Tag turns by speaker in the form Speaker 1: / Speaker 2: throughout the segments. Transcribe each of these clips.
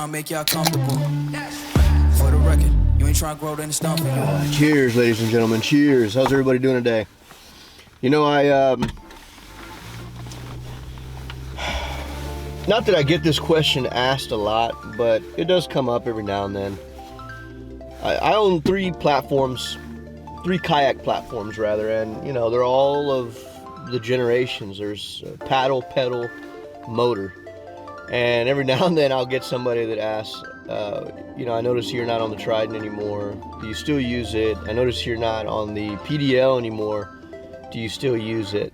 Speaker 1: to make y'all comfortable. For the record, you ain't trying to grow, then it's done for you.
Speaker 2: Cheers, ladies and gentlemen. Cheers. How's everybody doing today? You know, not that I get this question asked a lot, but it does come up every now and then. I own three kayak platforms rather, and you know, they're all of the generations. There's paddle, pedal, motor. And every now and then I'll get somebody that asks, you know, I notice you're not on the Trident anymore. Do you still use it? I notice you're not on the PDL anymore. Do you still use it?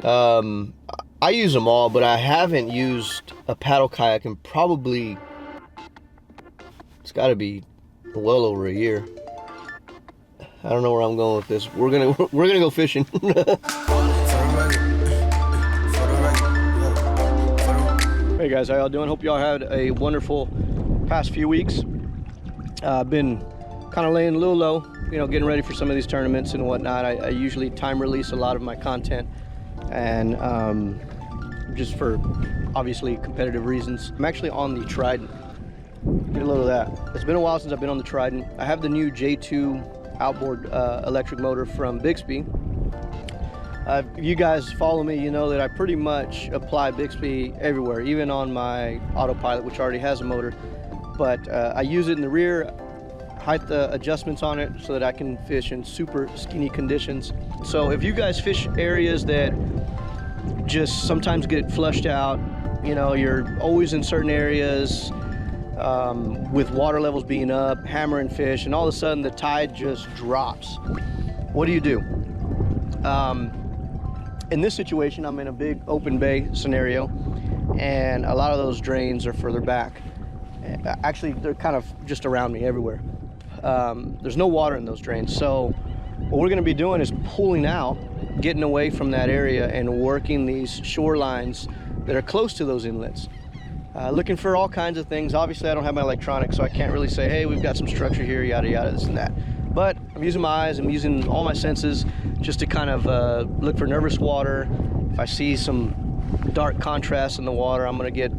Speaker 2: I use them all, but I haven't used a paddle kayak in probably, it's got to be well over a year. I don't know where I'm going with this. We're gonna go fishing. Hey guys, how y'all doing? Hope y'all had a wonderful past few weeks. I've been kind of laying a little low, you know, getting ready for some of these tournaments and whatnot. I usually time release a lot of my content, and just for obviously competitive reasons. I'm actually on the Trident. Get a load of that. It's been a while since I've been on the Trident. I have the new J2 outboard electric motor from Bixpy. If you guys follow me, you know that I pretty much apply Bixpy everywhere, even on my autopilot, which already has a motor. But I use it in the rear, height adjustments on it so that I can fish in super skinny conditions. So if you guys fish areas that just sometimes get flushed out, you know, you're always in certain areas with water levels being up, hammering fish, and all of a sudden the tide just drops. What do you do? In this situation, I'm in a big open bay scenario, and a lot of those drains are further back. Actually, they're kind of just around me everywhere. There's no water in those drains, so what we're going to be doing is pulling out, getting away from that area and working these shorelines that are close to those inlets. Looking for all kinds of things. Obviously, I don't have my electronics, so I can't really say, hey, we've got some structure here, yada yada, this and that. But I'm using my eyes, I'm using all my senses just to kind of look for nervous water. If I see some dark contrast in the water, I'm going to get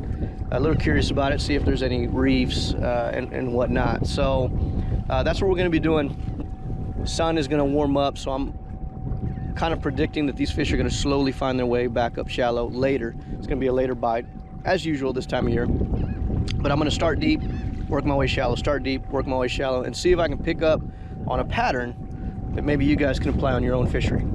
Speaker 2: a little curious about it, see if there's any reefs and whatnot. So that's what we're going to be doing. The sun is going to warm up, so I'm kind of predicting that these fish are going to slowly find their way back up shallow later. It's going to be a later bite, as usual this time of year. But I'm going to start deep, work my way shallow, start deep, work my way shallow, and see if I can pick up on a pattern that maybe you guys can apply on your own fishery.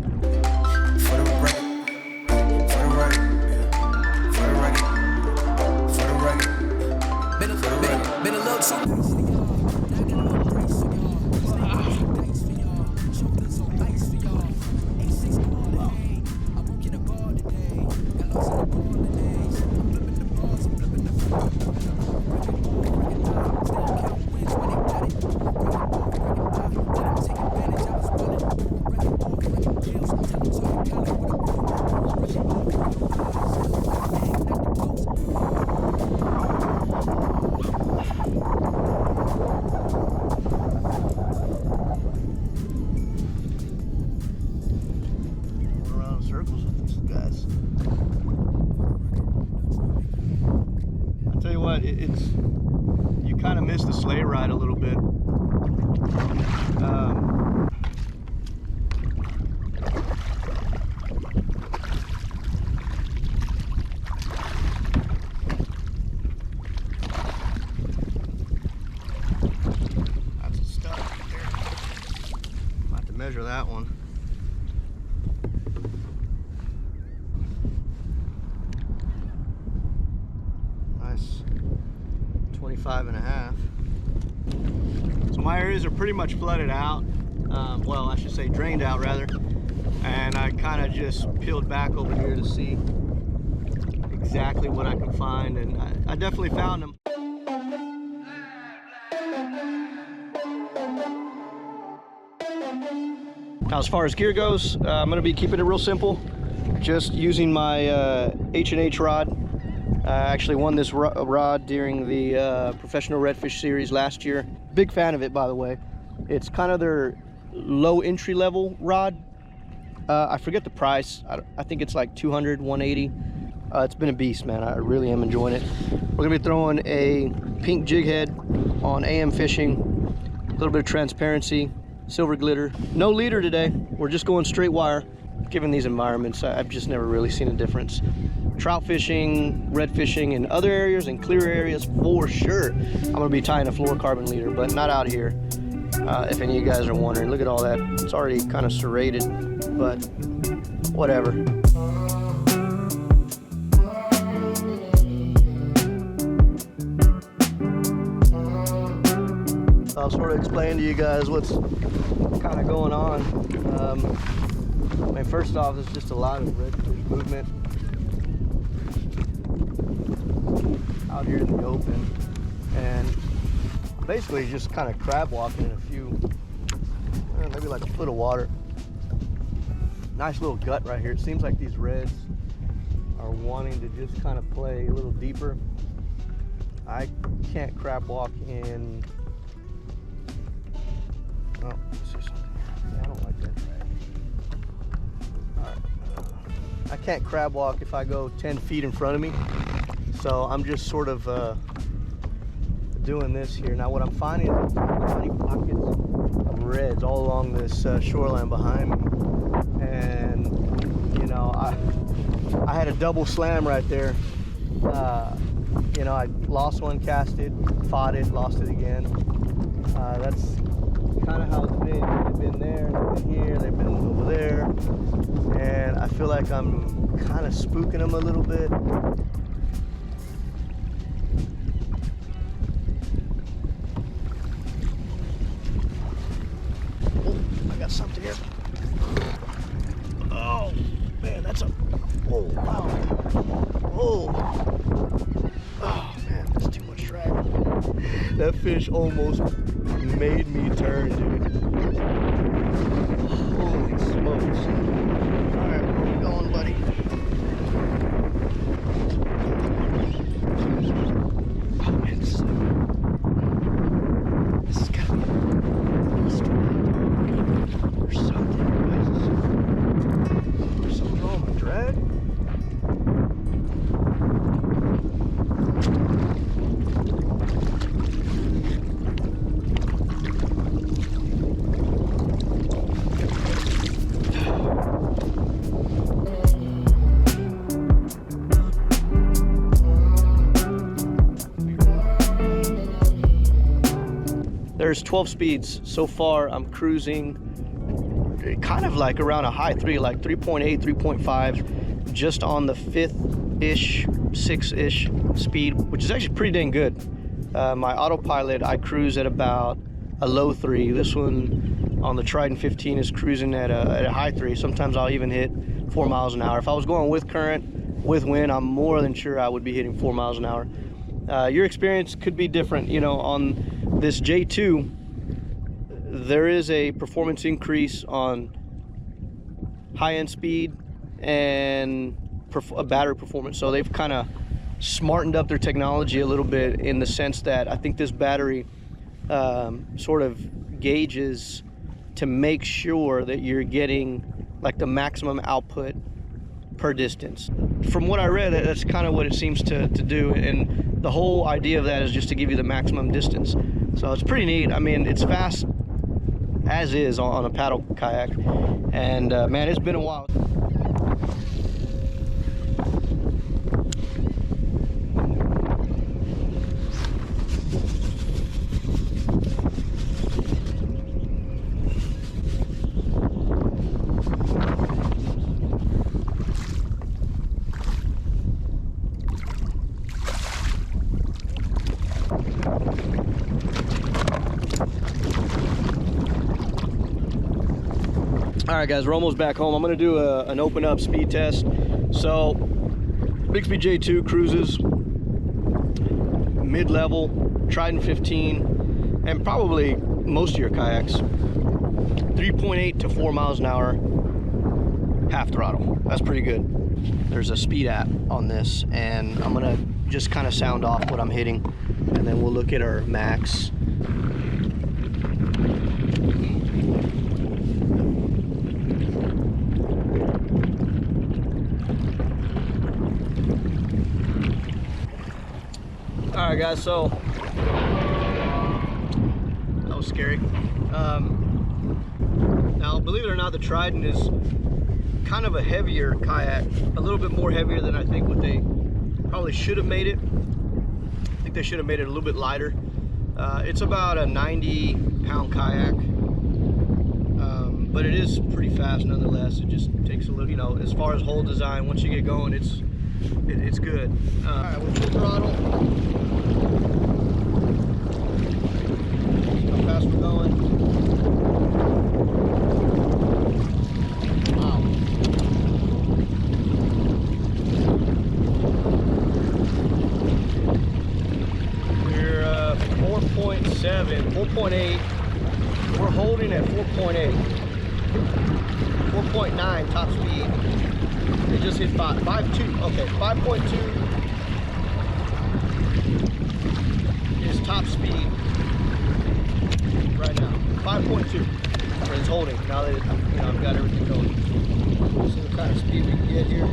Speaker 2: You kind of miss the sleigh ride a little bit. That's a stud right there. I'll have to measure that one. Nice. 25.5. So my areas are pretty much flooded out. Well, I should say drained out rather. And I kind of just peeled back over here to see exactly what I can find, and I definitely found them. Now, as far as gear goes, I'm going to be keeping it real simple. Just using my H&H rod. I actually won this rod during the professional Redfish series last year. Big fan of it, by the way. It's kind of their low entry level rod. I forget the price. I think it's like $200, $180. It's been a beast, man. I really am enjoying it. We're gonna be throwing a pink jig head on AM fishing, a little bit of transparency, silver glitter. No leader today. We're just going straight wire. Given these environments, I've just never really seen a difference. Trout fishing, red fishing in other areas and clear areas for sure. I'm gonna be tying a fluorocarbon leader, but not out here. If any of you guys are wondering, look at all that. It's already kind of serrated, but whatever. I'll sort of explain to you guys what's kind of going on. I mean, first off, there's just a lot of redfish movement out here in the open, and basically just kind of crab walking in a few, maybe like a foot of water. Nice little gut right here. It seems like these reds are wanting to just kind of play a little deeper. I can't crab walk in. Oh, let's see something here. Yeah, I don't like that drag. All right. I can't crab walk if I go 10 feet in front of me. So I'm just sort of doing this here. Now what I'm finding is tiny pockets of reds all along this shoreline behind me. And, you know, I had a double slam right there. You know, I lost one, casted, fought it, lost it again. That's kind of how it's been. They've been there, they've been here, they've been over there, and I feel like I'm kind of spooking them a little bit. Oh, I got something here. Oh man, that's a, oh wow, oh man, that's too much drag. That fish almost made me turn, dude. Holy smokes. Alright, where we going, buddy? Oh man, this is gotta be a beast, right? There's something, guys. There's something wrong with my drag. There's 12 speeds. So far, I'm cruising kind of like around a high 3, like 3.8, 3.5, just on the 5th-ish, 6th-ish speed, which is actually pretty dang good. My autopilot, I cruise at about a low 3. This one on the Trident 15 is cruising at a high 3. Sometimes I'll even hit 4 miles an hour. If I was going with current, with wind, I'm more than sure I would be hitting 4 miles an hour. Your experience could be different. You know, on this J2, there is a performance increase on high-end speed and battery performance. So they've kind of smartened up their technology a little bit, in the sense that I think this battery sort of gauges to make sure that you're getting like the maximum output per distance. From what I read, that's kind of what it seems to do, and the whole idea of that is just to give you the maximum distance. So it's pretty neat. I mean, it's fast as is on a paddle kayak, and man, it's been a while. All right, guys, we're almost back home. I'm gonna do an open up speed test. So Bixpy J2 cruises mid-level, Trident 15, and probably most of your kayaks, 3.8 to 4 miles an hour, half throttle. That's pretty good. There's a speed app on this, and I'm gonna just kind of sound off what I'm hitting, and then we'll look at our max. All right, guys. So that was scary. Now, believe it or not, the Trident is kind of a heavier kayak, a little bit more heavier than I think what they probably should have made it. I think they should have made it a little bit lighter. It's about a 90-pound kayak, but it is pretty fast nonetheless. It just takes a little, you know, as far as hull design, once you get going, it's good. All right, we'll full throttle. See how fast we're going. Wow. We're 4.7, 4.8. We're holding at 4.8. 4.9 top speed. It just hit 5.2. Okay, 5.2 is top speed right now. 5.2. It's holding. Now that I've got everything going. See what kind of speed we can get here.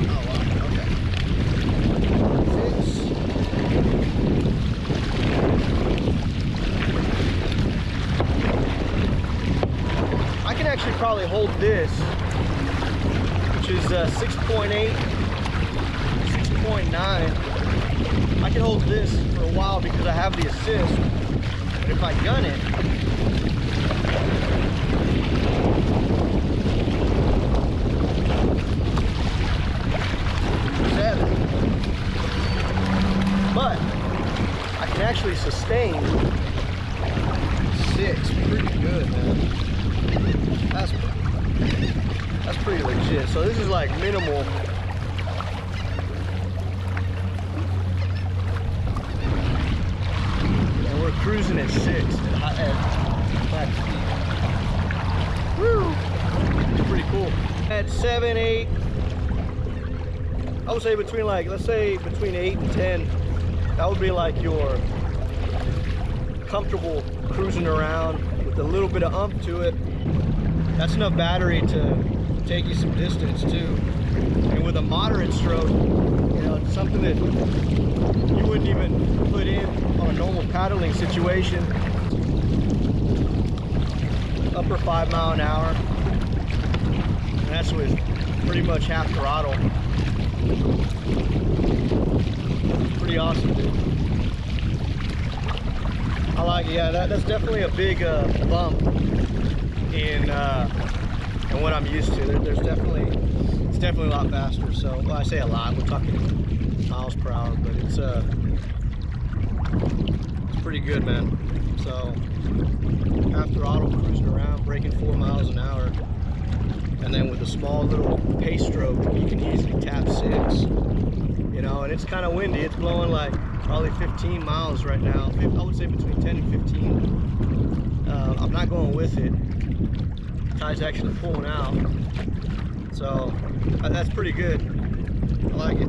Speaker 2: Oh wow. Okay. 6. I can actually probably hold this, which is 6.8, 6.9. I can hold this for a while because I have the assist. But if I gun it, but I can actually sustain 6 pretty good, man. That's pretty legit. So this is like minimal. And we're cruising at 6 at max speed. Woo! It's pretty cool. At 7, 8, I would say between like, let's say between 8 and 10, that would be like your comfortable cruising around with a little bit of ump to it. That's enough battery to take you some distance too. And with a moderate stroke, you know, it's something that you wouldn't even put in on a normal paddling situation. Upper 5 mile an hour. And that's with pretty much half throttle. Pretty awesome, dude. I like it. Yeah, that's definitely a big bump in what I'm used to. It's definitely a lot faster. So, well, I say a lot. We're talking miles per hour, but it's pretty good, man. So, half throttle, cruising around, breaking 4 miles an hour, and then with a small little pace stroke, you can easily tap 6. You know, and it's kind of windy. It's blowing like probably 15 miles right now. I would say between 10 and 15. I'm not going with it. Tide's actually pulling out. So that's pretty good. I like it.